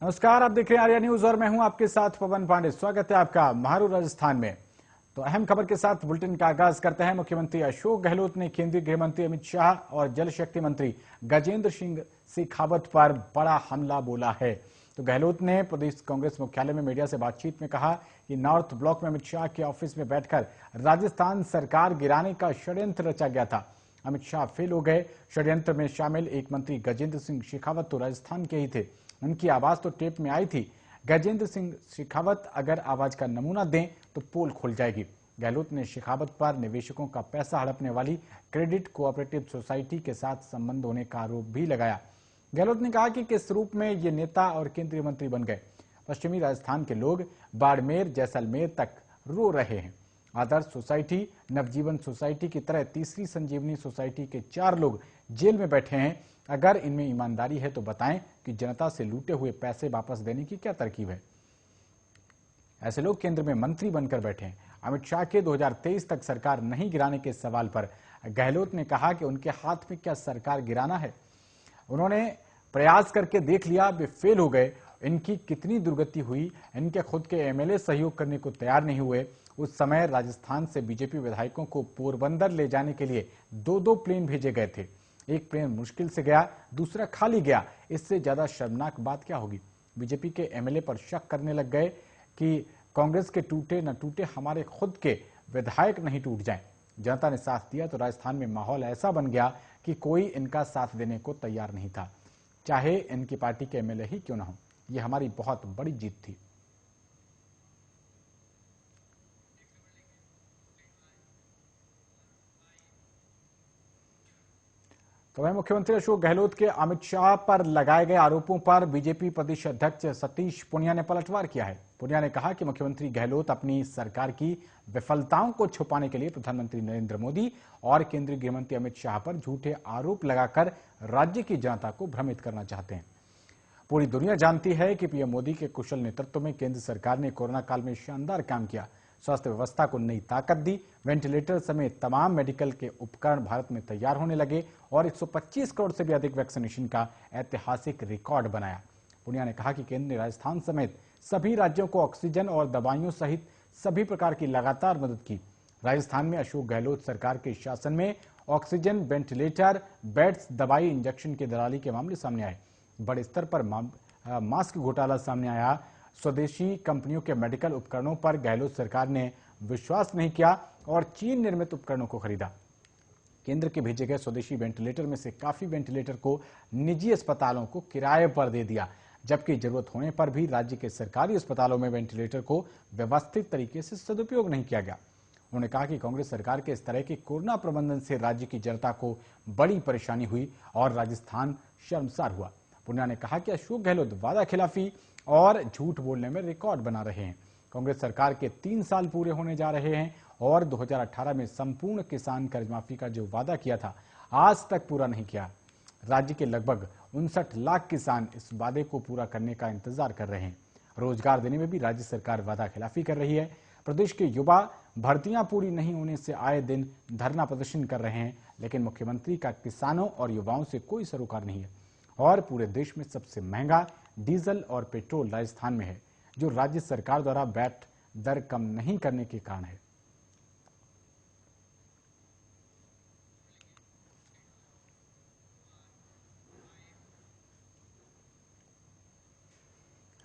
नमस्कार, आप देख रहे हैं आर्या न्यूज और मैं हूं आपके साथ पवन पांडे। स्वागत है आपका महारू राजस्थान में। तो अहम खबर के साथ बुलेटिन का आगाज करते हैं। मुख्यमंत्री अशोक गहलोत ने केंद्रीय गृह मंत्री अमित शाह और जल शक्ति मंत्री गजेंद्र सिंह शेखावत पर बड़ा हमला बोला है। तो गहलोत ने प्रदेश कांग्रेस मुख्यालय में मीडिया से बातचीत में कहा कि नॉर्थ ब्लॉक में अमित शाह के ऑफिस में बैठकर राजस्थान सरकार गिराने का षड्यंत्र रचा गया था। अमित शाह फेल हो गए। षड्यंत्र में शामिल एक मंत्री गजेंद्र सिंह शेखावत तो राजस्थान के ही थे। उनकी आवाज तो टेप में आई थी। गजेंद्र सिंह शेखावत अगर आवाज का नमूना दें तो पोल खुल जाएगी। गहलोत ने शेखावत पर निवेशकों का पैसा हड़पने वाली क्रेडिट कोऑपरेटिव सोसाइटी के साथ संबंध होने का आरोप भी लगाया। गहलोत ने कहा कि किस रूप में ये नेता और केंद्रीय मंत्री बन गए। पश्चिमी राजस्थान के लोग बाड़मेर जैसलमेर तक रो रहे हैं। आदर्श सोसाइटी, नवजीवन सोसाइटी की तरह तीसरी संजीवनी सोसाइटी के 4 लोग जेल में बैठे हैं। अगर इनमें ईमानदारी है तो बताएं कि जनता से लूटे हुए पैसे वापस देने की क्या तरकीब है। ऐसे लोग केंद्र में मंत्री बनकर बैठे हैं। अमित शाह के 2023 तक सरकार नहीं गिराने के सवाल पर गहलोत ने कहा कि उनके हाथ में क्या सरकार गिराना है। उन्होंने प्रयास करके देख लिया, वे फेल हो गए। इनकी कितनी दुर्गति हुई। इनके खुद के एमएलए सहयोग करने को तैयार नहीं हुए। उस समय राजस्थान से बीजेपी विधायकों को पोरबंदर ले जाने के लिए 2-2 प्लेन भेजे गए थे। एक प्लेन मुश्किल से गया, दूसरा खाली गया। इससे ज्यादा शर्मनाक बात क्या होगी। बीजेपी के एमएलए पर शक करने लग गए कि कांग्रेस के टूटे न टूटे, हमारे खुद के विधायक नहीं टूट जाएं। जनता ने साथ दिया तो राजस्थान में माहौल ऐसा बन गया कि कोई इनका साथ देने को तैयार नहीं था, चाहे इनकी पार्टी के एमएलए ही क्यों ना हो। यह हमारी बहुत बड़ी जीत थी। तो वह मुख्यमंत्री अशोक गहलोत के अमित शाह पर लगाए गए आरोपों पर बीजेपी प्रदेश अध्यक्ष सतीश पूनिया ने पलटवार किया है। पूनिया ने कहा कि मुख्यमंत्री गहलोत अपनी सरकार की विफलताओं को छुपाने के लिए प्रधानमंत्री नरेंद्र मोदी और केंद्रीय गृह मंत्री अमित शाह पर झूठे आरोप लगाकर राज्य की जनता को भ्रमित करना चाहते हैं। पूरी दुनिया जानती है कि पीएम मोदी के कुशल नेतृत्व में केंद्र सरकार ने कोरोना काल में शानदार काम किया, स्वास्थ्य व्यवस्था को नई ताकत दी। वेंटिलेटर समेत तमाम मेडिकल के उपकरण भारत में तैयार होने लगे और 125 करोड़ से भी अधिक वैक्सीनेशन का ऐतिहासिक रिकॉर्ड बनाया। पूनिया ने कहा कि केंद्र ने राजस्थान समेत सभी राज्यों को ऑक्सीजन और दवाइयों सहित सभी प्रकार की लगातार मदद की। राजस्थान में अशोक गहलोत सरकार के शासन में ऑक्सीजन, वेंटिलेटर, बेड्स, दवाई, इंजेक्शन की दलाली के मामले सामने आए। बड़े स्तर पर मास्क घोटाला सामने आया। स्वदेशी कंपनियों के मेडिकल उपकरणों पर गहलोत सरकार ने विश्वास नहीं किया और चीन निर्मित उपकरणों को खरीदा। केंद्र के भेजे गए स्वदेशी वेंटिलेटर में से काफी वेंटिलेटर को निजी अस्पतालों को किराए पर दे दिया, जबकि जरूरत होने पर भी राज्य के सरकारी अस्पतालों में वेंटिलेटर को व्यवस्थित तरीके से सदुपयोग नहीं किया गया। उन्होंने कहा कि कांग्रेस सरकार के इस तरह के कोरोना प्रबंधन से राज्य की जनता को बड़ी परेशानी हुई और राजस्थान शर्मसार हुआ। पूनिया ने कहा कि अशोक गहलोत वादा खिलाफी और झूठ बोलने में रिकॉर्ड बना रहे हैं। कांग्रेस सरकार के 3 साल पूरे होने जा रहे हैं और 2018 में संपूर्ण किसान कर्ज माफी का जो वादा किया था, आज तक पूरा नहीं किया। राज्य के लगभग 59 लाख किसान इस वादे को पूरा करने का इंतजार कर रहे हैं। रोजगार देने में भी राज्य सरकार वादा खिलाफी कर रही है। प्रदेश के युवा भर्तियां पूरी नहीं होने से आए दिन धरना प्रदर्शन कर रहे हैं, लेकिन मुख्यमंत्री का किसानों और युवाओं से कोई सरोकार नहीं है। और पूरे देश में सबसे महंगा डीजल और पेट्रोल राजस्थान में है, जो राज्य सरकार द्वारा वैट दर कम नहीं करने के कारण है।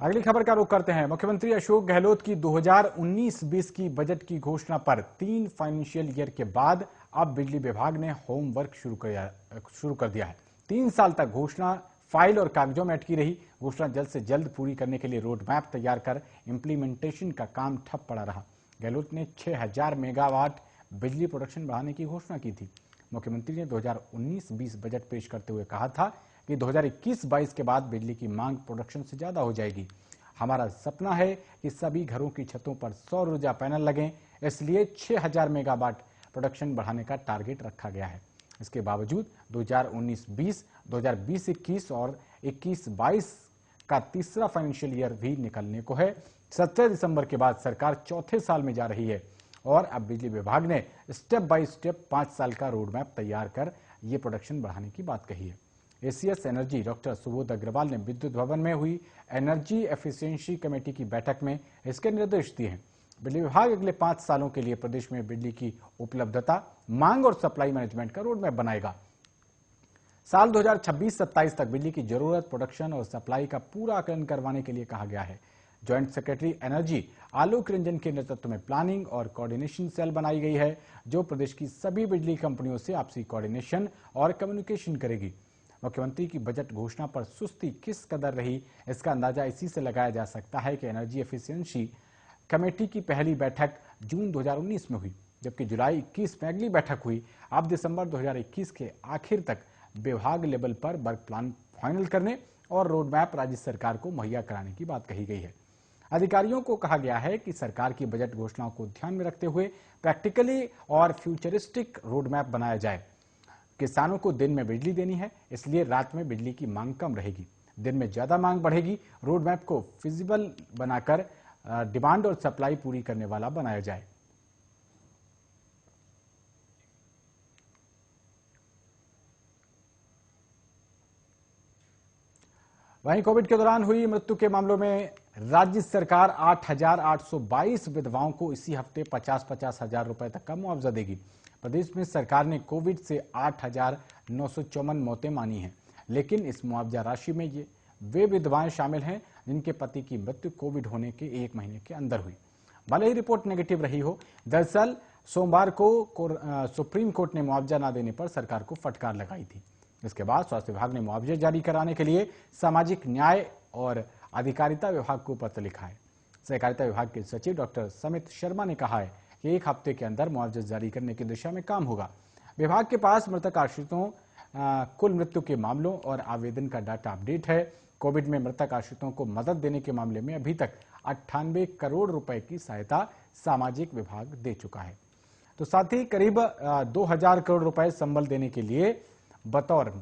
अगली खबर का रुख करते हैं। मुख्यमंत्री अशोक गहलोत की 2019-20 की बजट की घोषणा पर 3 फाइनेंशियल ईयर के बाद अब बिजली विभाग ने होमवर्क शुरू कर दिया है। 3 साल तक घोषणा फाइल और कागजों में अटकी रही। घोषणा जल्द से जल्द पूरी करने के लिए रोड मैप तैयार कर इंप्लीमेंटेशन का काम ठप पड़ा रहा। गहलोत ने 6000 मेगावाट बिजली प्रोडक्शन बढ़ाने की घोषणा की थी। मुख्यमंत्री ने 2019-20 बजट पेश करते हुए कहा था कि 2021-22 के बाद बिजली की मांग प्रोडक्शन से ज्यादा हो जाएगी। हमारा सपना है कि सभी घरों की छतों पर सौर ऊर्जा पैनल लगें, इसलिए 6000 मेगावाट प्रोडक्शन बढ़ाने का टारगेट रखा गया है। इसके बावजूद 2019-20, 2020-21 और 21-22 का तीसरा फाइनेंशियल ईयर भी निकलने को है। 17 दिसंबर के बाद सरकार चौथे साल में जा रही है और अब बिजली विभाग ने स्टेप बाय स्टेप 5 साल का रोड मैप तैयार कर ये प्रोडक्शन बढ़ाने की बात कही है। ACS energy doctor Subodh Agarwal ने विद्युत भवन में हुई एनर्जी एफिशिएंसी कमेटी की बैठक में इसके निर्देश दिए हैं। बिजली विभाग अगले 5 सालों के लिए प्रदेश में बिजली की उपलब्धता, मांग और सप्लाई मैनेजमेंट का रोड मैप बनाएगा। साल 2026-27 तक बिजली की जरूरत, प्रोडक्शन और सप्लाई का पूरा आकलन करवाने के लिए कहा गया है। Joint secretary energy Alok Ranjan के नेतृत्व में प्लानिंग और कोऑर्डिनेशन सेल बनाई गई है, जो प्रदेश की सभी बिजली कंपनियों से आपसी कोऑर्डिनेशन और कम्युनिकेशन करेगी। मुख्यमंत्री की बजट घोषणा पर सुस्ती किस कदर रही, इसका अंदाजा इसी से लगाया जा सकता है कि एनर्जी एफिशिएंसी कमेटी की पहली बैठक जून 2019 में हुई, जबकि जुलाई 21 में अगली बैठक हुई। अब दिसंबर 2021 के आखिर तक विभाग लेवल पर वर्क प्लान फाइनल करने और रोड मैप राज्य सरकार को मुहैया कराने की बात कही गई है। अधिकारियों को कहा गया है कि सरकार की बजट घोषणाओं को ध्यान में रखते हुए प्रैक्टिकली और फ्यूचरिस्टिक रोड मैप बनाया जाए। किसानों को दिन में बिजली देनी है, इसलिए रात में बिजली की मांग कम रहेगी, दिन में ज्यादा मांग बढ़ेगी। रोड मैप को फिजिबल बनाकर डिमांड और सप्लाई पूरी करने वाला बनाया जाए। वहीं कोविड के दौरान हुई मृत्यु के मामलों में राज्य सरकार 8,822 विधवाओं को इसी हफ्ते 50-50 हजार रुपए तक का मुआवजा देगी। प्रदेश में सरकार ने कोविड से 8,954 मौतें मानी हैं, लेकिन इस मुआवजा राशि में वे विधवाएं शामिल हैं जिनके पति की मृत्यु कोविड होने के 1 महीने के अंदर हुई, भले ही रिपोर्ट नेगेटिव रही हो। दरअसल सोमवार को सुप्रीम कोर्ट ने मुआवजा न देने पर सरकार को फटकार लगाई थी। इसके बाद स्वास्थ्य विभाग ने मुआवजे जारी कराने के लिए सामाजिक न्याय और अधिकारिता विभाग को पत्र लिखा है। सहकारिता विभाग के सचिव डॉक्टर समित शर्मा ने कहा है कि 1 हफ्ते के अंदर मुआवजा जारी करने की दिशा में काम होगा। विभाग के पास मृतक आश्रितों कुल मृत्यु के मामलों और आवेदन का डाटा अपडेट है। कोविड में मृतक आश्रितों को मदद देने के मामले में अभी तक 98 करोड़ रुपए की सहायता सामाजिक विभाग दे चुका है। तो साथ ही करीब 2000 करोड़ रुपए संबल देने के लिए बतौर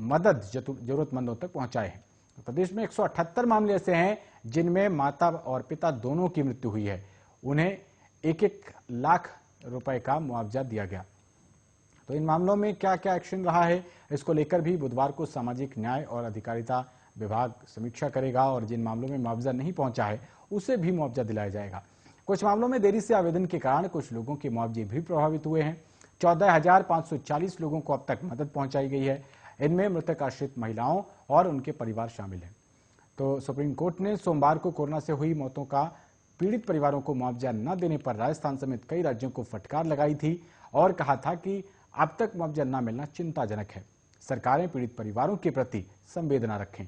मदद जरूरतमंदों तक पहुंचाए हैं। प्रदेश में 178 मामले ऐसे हैं जिनमें माता और पिता दोनों की मृत्यु हुई है। उन्हें 1-1 लाख रुपए का मुआवजा दिया गया। तो इन मामलों में क्या क्या एक्शन रहा है, इसको लेकर भी बुधवार को सामाजिक न्याय और अधिकारिता विभाग समीक्षा करेगा और जिन मामलों में मुआवजा नहीं पहुंचा है उसे भी मुआवजा दिलाया जाएगा। कुछ मामलों में देरी से आवेदन के कारण कुछ लोगों के मुआवजे भी प्रभावित हुए हैं। 14,540 लोगों को अब तक मदद पहुंचाई गई है। इनमें मृतक आश्रित महिलाओं और उनके परिवार शामिल हैं। तो सुप्रीम कोर्ट ने सोमवार को कोरोना से हुई मौतों का पीड़ित परिवारों को मुआवजा न देने पर राजस्थान समेत कई राज्यों को फटकार लगाई थी और कहा था कि अब तक मुआवजा न मिलना चिंताजनक है। सरकारें पीड़ित परिवारों के प्रति संवेदना रखें।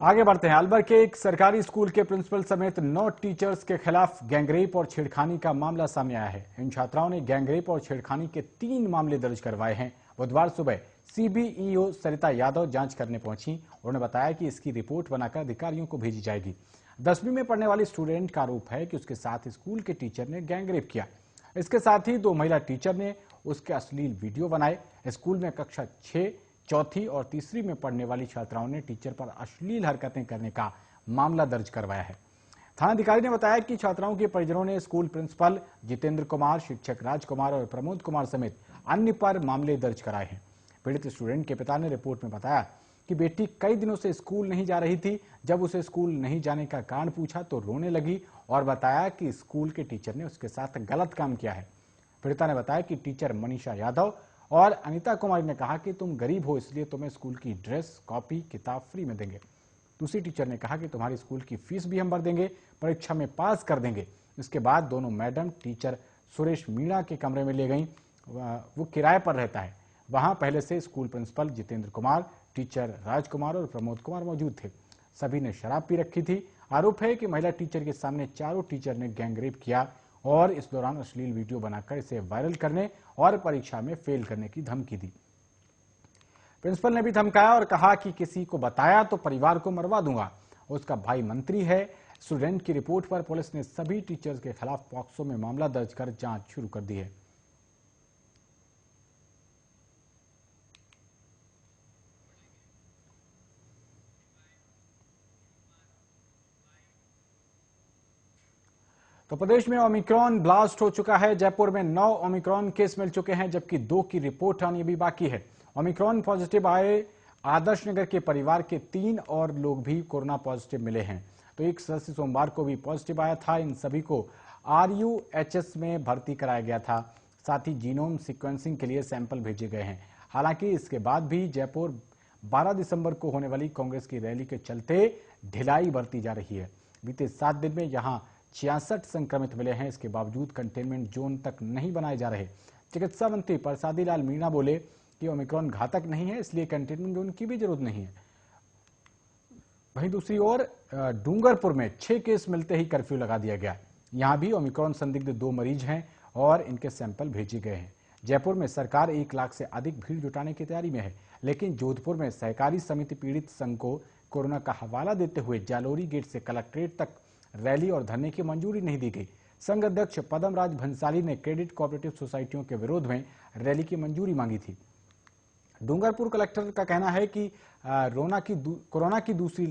आगे बढ़ते हैं। अलवर के एक सरकारी स्कूल के प्रिंसिपल समेत 9 टीचर्स के खिलाफ गैंगरेप और छेड़खानी का मामला सामने आया है। इन छात्राओं ने गैंगरेप और छेड़खानी के 3 मामले दर्ज करवाए हैं। बुधवार सुबह सीबीईओ सरिता यादव जांच करने पहुंची। उन्होंने बताया कि इसकी रिपोर्ट बनाकर अधिकारियों को भेजी जाएगी। 10वीं में पढ़ने वाली स्टूडेंट का आरोप है कि उसके साथ स्कूल के टीचर ने गैंगरेप किया। इसके साथ ही 2 महिला टीचर ने उसके अश्लील वीडियो बनाए। स्कूल में कक्षा 6, चौथी और तीसरी में पढ़ने वाली छात्राओं ने टीचर पर अश्लील हरकतें करने का मामला दर्ज करवाया है। थानाधिकारी ने बताया कि छात्राओं के परिजनों ने स्कूल प्रिंसिपल जितेंद्र कुमार, शिक्षक राजकुमार और प्रमोद कुमार समेत अन्य पर मामले दर्ज कराए हैं। पीड़ित स्टूडेंट के पिता ने रिपोर्ट में बताया कि बेटी कई दिनों से स्कूल नहीं जा रही थी। जब उसे स्कूल नहीं जाने का कारण पूछा तो रोने लगी और बताया कि स्कूल के टीचर ने उसके साथ गलत काम किया है। पीड़िता ने बताया कि टीचर मनीषा यादव और अनिता कुमारी ने कहा कि तुम गरीब हो इसलिए तुम्हें स्कूल की ड्रेस, कॉपी, किताब फ्री में देंगे। दूसरी टीचर ने कहा कि तुम्हारी स्कूल की फीस भी हम भर देंगे, परीक्षा में पास कर देंगे। इसके बाद दोनों मैडम टीचर सुरेश मीणा के कमरे में ले गई। वो किराए पर रहता है। वहां पहले से school principal Jitendra Kumar, teacher Rajkumar और प्रमोद कुमार मौजूद थे। सभी ने शराब पी रखी थी। आरोप है कि महिला टीचर के सामने चारों टीचर ने गैंगरेप किया और इस दौरान अश्लील वीडियो बनाकर इसे वायरल करने और परीक्षा में फेल करने की धमकी दी। प्रिंसिपल ने भी धमकाया और कहा कि किसी को बताया तो परिवार को मरवा दूंगा। उसका भाई मंत्री है। स्टूडेंट की रिपोर्ट पर पुलिस ने सभी टीचर्स के खिलाफ पॉक्सो में मामला दर्ज कर जांच शुरू कर दी है। तो प्रदेश में ओमिक्रॉन ब्लास्ट हो चुका है। जयपुर में 9 ओमिक्रॉन केस मिल चुके हैं, जबकि 2 की रिपोर्ट आनी भी बाकी है। ओमिक्रॉन पॉजिटिव आए आदर्श नगर के परिवार के 3 और लोग भी कोरोना पॉजिटिव मिले हैं। तो एक सदस्य सोमवार को भी पॉजिटिव आया था। इन सभी को RUHS में भर्ती कराया गया था। साथ ही जीनोम सीक्वेंसिंग के लिए सैंपल भेजे गए हैं। हालांकि इसके बाद भी जयपुर 12 दिसंबर को होने वाली कांग्रेस की रैली के चलते ढिलाई बरती जा रही है। बीते 7 दिन में यहां 66 संक्रमित मिले हैं। इसके बावजूद कंटेनमेंट जोन तक नहीं बनाए जा रहे। चिकित्सा मंत्री प्रसादी लाल मीणा बोले कि ओमिक्रॉन घातक नहीं है, इसलिए कंटेनमेंट जोन की भी जरूरत नहीं है। वहीं दूसरी ओर डूंगरपुर में 6 केस मिलते ही कर्फ्यू लगा दिया गया। यहां भी ओमिक्रॉन संदिग्ध 2 मरीज हैं और इनके सैंपल भेजे गए हैं। जयपुर में सरकार 1 लाख से अधिक भीड़ जुटाने की तैयारी में है, लेकिन जोधपुर में सहकारी समिति पीड़ित संघ को कोरोना का हवाला देते हुए जालोरी गेट से कलेक्ट्रेट तक रैली और धरने की मंजूरी नहीं दी गई। संघ अध्यक्ष पदम राज भंसाली ने क्रेडिट कोऑपरेटिव सोसाइटियों के विरोध में रैली की मंजूरी मांगी थी। डूंगरपुर कलेक्टर का कहना है कि कोरोना की दूसरी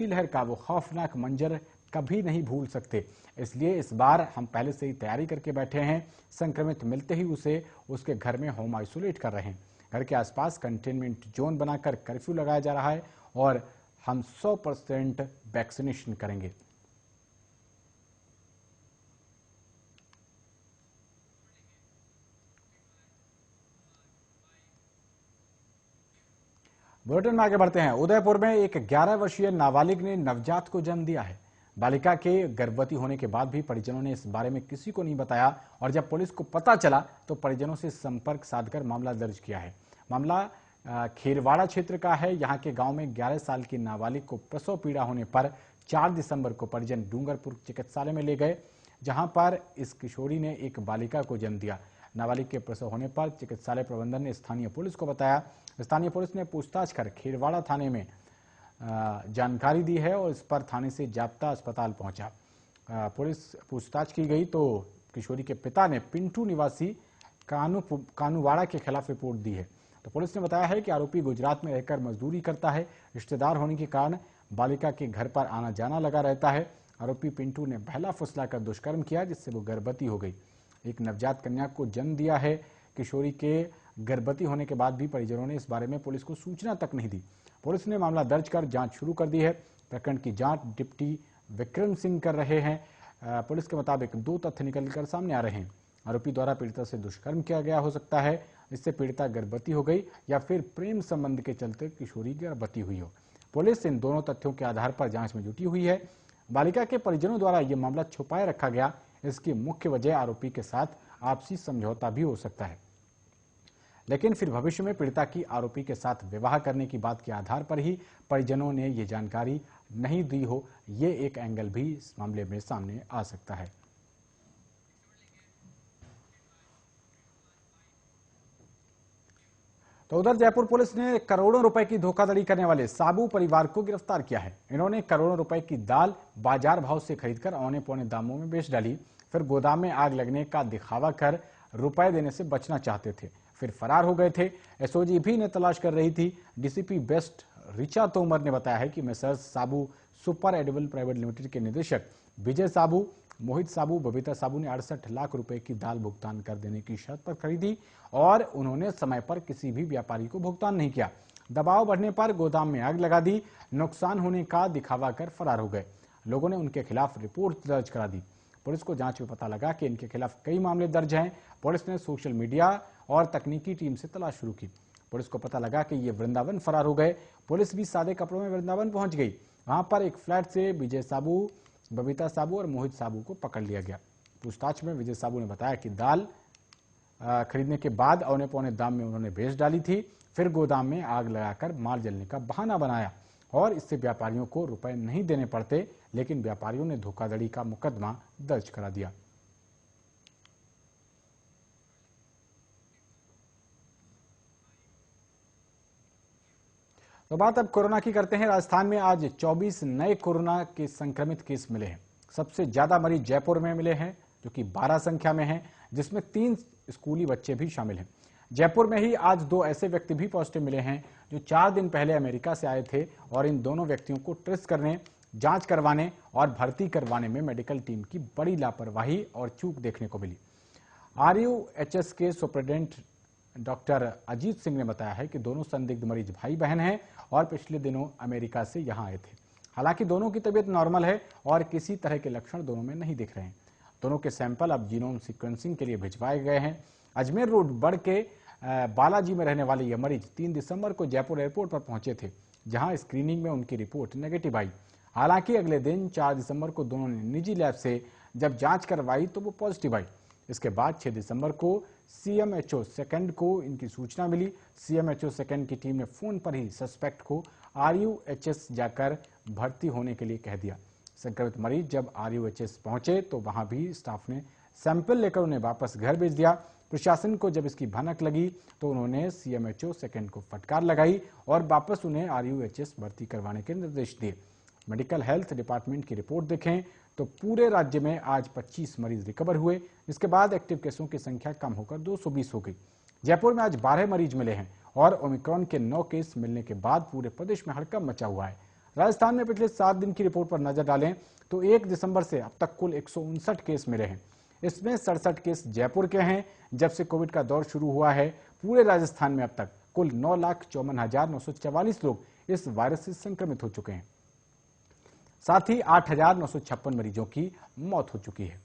लहर का वो खौफनाक मंजर कभी नहीं भूल सकते। इसलिए इस बार हम पहले से ही तैयारी करके बैठे हैं। संक्रमित मिलते ही उसे उसके घर में होम आइसोलेट कर रहे हैं। घर के आसपास कंटेनमेंट जोन बनाकर कर्फ्यू लगाया जा रहा है और हम 100% वैक्सीनेशन करेंगे। बुलेटिन में आगे बढ़ते हैं। उदयपुर में एक 11 वर्षीय नाबालिग ने नवजात को जन्म दिया है। बालिका के गर्भवती होने के बाद भी परिजनों ने इस बारे में किसी को नहीं बताया और जब पुलिस को पता चला तो परिजनों से संपर्क साधकर मामला दर्ज किया है। मामला खेरवाड़ा क्षेत्र का है। यहाँ के गांव में 11 साल की नाबालिग को प्रसव पीड़ा होने पर 4 दिसंबर को परिजन डूंगरपुर चिकित्सालय में ले गए, जहां पर इस किशोरी ने एक बालिका को जन्म दिया। नाबालिग के प्रसव होने पर चिकित्सालय प्रबंधन ने स्थानीय पुलिस को बताया। स्थानीय पुलिस ने पूछताछ कर खेरवाड़ा थाने में जानकारी दी है और इस पर थाने से जाप्ता अस्पताल पहुंचा। पुलिस पूछताछ की गई तो किशोरी के पिता ने पिंटू निवासी कानूवाड़ा के खिलाफ रिपोर्ट दी है। तो पुलिस ने बताया है कि आरोपी गुजरात में रहकर मजदूरी करता है। रिश्तेदार होने के कारण बालिका के घर पर आना जाना लगा रहता है। आरोपी पिंटू ने बहला फुसलाकर दुष्कर्म किया, जिससे वो गर्भवती हो गई। एक नवजात कन्या को जन्म दिया है। किशोरी के गर्भवती होने के बाद भी परिजनों ने इस बारे में पुलिस को सूचना तक नहीं दी। पुलिस ने मामला दर्ज कर जांच शुरू कर दी है। प्रकरण की जांच डिप्टी विक्रम सिंह कर रहे हैं। पुलिस के मुताबिक 2 तथ्य निकलकर सामने आ रहे हैं। आरोपी द्वारा पीड़िता से दुष्कर्म किया गया हो सकता है, इससे पीड़िता गर्भवती हो गई, या फिर प्रेम संबंध के चलते किशोरी गर्भवती हुई हो। पुलिस इन दोनों तथ्यों के आधार पर जांच में जुटी हुई है। बालिका के परिजनों द्वारा यह मामला छुपाए रखा गया। इसकी मुख्य वजह आरोपी के साथ आपसी समझौता भी हो सकता है, लेकिन फिर भविष्य में पीड़िता की आरोपी के साथ विवाह करने की बात के आधार पर ही परिजनों ने ये जानकारी नहीं दी हो, ये एक एंगल भी इस मामले में सामने आ सकता है। तो उधर जयपुर पुलिस ने करोड़ों रुपए की धोखाधड़ी करने वाले साबू परिवार को गिरफ्तार किया है। इन्होंने करोड़ों रुपए की दाल बाजार भाव से खरीदकर औने पौने दामों में बेच डाली, फिर गोदाम में आग लगने का दिखावा कर रुपए देने से बचना चाहते थे, फिर फरार हो गए थे। एसओजी भी ने तलाश कर रही थी। डीसीपी वेस्ट ऋचा तोमर ने बताया है कि मेसर्स साबू सुपर एडिबल प्राइवेट लिमिटेड के निदेशक विजय साबू, मोहित साबू, बबीता साबू ने 68 लाख रुपए की दाल भुगतान कर देने की शर्त पर खरीदी और उन्होंने समय पर किसी भी व्यापारी को भुगतान नहीं किया। दबाव बढ़ने पर गोदाम में आग लगा दी, नुकसान होने का दिखावा कर फरार हो गए। लोगों ने उनके खिलाफ रिपोर्ट दर्ज करा दी। पुलिस को जांच में पता लगा कि इनके खिलाफ कई मामले दर्ज हैं। पुलिस ने सोशल मीडिया और तकनीकी टीम से तलाश शुरू की। पुलिस को पता लगा कि ये वृंदावन फरार हो गए। पुलिस भी सादे कपड़ों में वृंदावन पहुंच गई। वहां पर एक फ्लैट से विजय साबू, बबीता साबू और मोहित साबू को पकड़ लिया गया। पूछताछ में विजय साबू ने बताया कि दाल खरीदने के बाद औने पौने दाम में उन्होंने बेच डाली थी, फिर गोदाम में आग लगाकर माल जलने का बहाना बनाया और इससे व्यापारियों को रुपए नहीं देने पड़ते, लेकिन व्यापारियों ने धोखाधड़ी का मुकदमा दर्ज करा दिया। तो बात अब कोरोना की करते हैं। राजस्थान में आज 24 नए कोरोना के संक्रमित केस मिले हैं। सबसे ज्यादा मरीज जयपुर में मिले हैं, जो कि 12 संख्या में हैं, जिसमें 3 स्कूली बच्चे भी शामिल हैं। जयपुर में ही आज 2 ऐसे व्यक्ति भी पॉजिटिव मिले हैं जो 4 दिन पहले अमेरिका से आए थे और इन दोनों व्यक्तियों को ट्रेस करने जांच करवाने और भर्ती करवाने में मेडिकल टीम की बड़ी लापरवाही और चूक देखने को मिली। आरयूएचएस के सुप्रिंटेंडेंट डॉक्टर अजीत सिंह ने बताया है कि दोनों संदिग्ध मरीज भाई बहन हैं और पिछले दिनों अमेरिका से यहां आए थे। हालांकि दोनों की तबीयत नॉर्मल है और किसी तरह के लक्षण दोनों में नहीं दिख रहे हैं। दोनों के सैंपल अब जीनोम सीक्वेंसिंग के लिए भिजवाए गए हैं। अजमेर रोड बड़ के बालाजी में रहने वाले ये मरीज 3 दिसंबर को जयपुर एयरपोर्ट पर पहुंचे थे, जहां स्क्रीनिंग में उनकी रिपोर्ट नेगेटिव आई। हालांकि अगले दिन 4 दिसंबर को दोनों ने निजी लैब से जब जांच करवाई तो वो पॉजिटिव आई। इसके बाद 6 दिसंबर को सीएमएचओ सेकंड को इनकी सूचना मिली। सीएमएचओ सेकंड की टीम ने फोन पर ही सस्पेक्ट को आरयूएचएस जाकर भर्ती होने के लिए कह दिया। संक्रमित मरीज जब आरयूएचएस पहुंचे तो वहां भी स्टाफ ने सैंपल लेकर उन्हें वापस घर भेज दिया। प्रशासन को जब इसकी भनक लगी तो उन्होंने सीएमएचओ सेकंड को फटकार लगाई और वापस उन्हें आरयूएचएस भर्ती करवाने के निर्देश दिए। मेडिकल हेल्थ डिपार्टमेंट की रिपोर्ट देखें तो पूरे राज्य में आज 25 मरीज रिकवर हुए, जिसके बाद एक्टिव केसों की संख्या कम होकर 220 हो गई। जयपुर में आज 12 मरीज मिले हैं और ओमिक्रॉन के 9 केस मिलने के बाद पूरे प्रदेश में हड़कंप मचा हुआ है। राजस्थान में पिछले 7 दिन की रिपोर्ट पर नजर डालें तो 1 दिसंबर से अब तक कुल 159 केस मिले हैं। इसमें 67 केस जयपुर के हैं। जब से कोविड का दौर शुरू हुआ है, पूरे राजस्थान में अब तक कुल 9,54,944 लोग इस वायरस से संक्रमित हो चुके हैं। साथ ही 8,956 मरीजों की मौत हो चुकी है।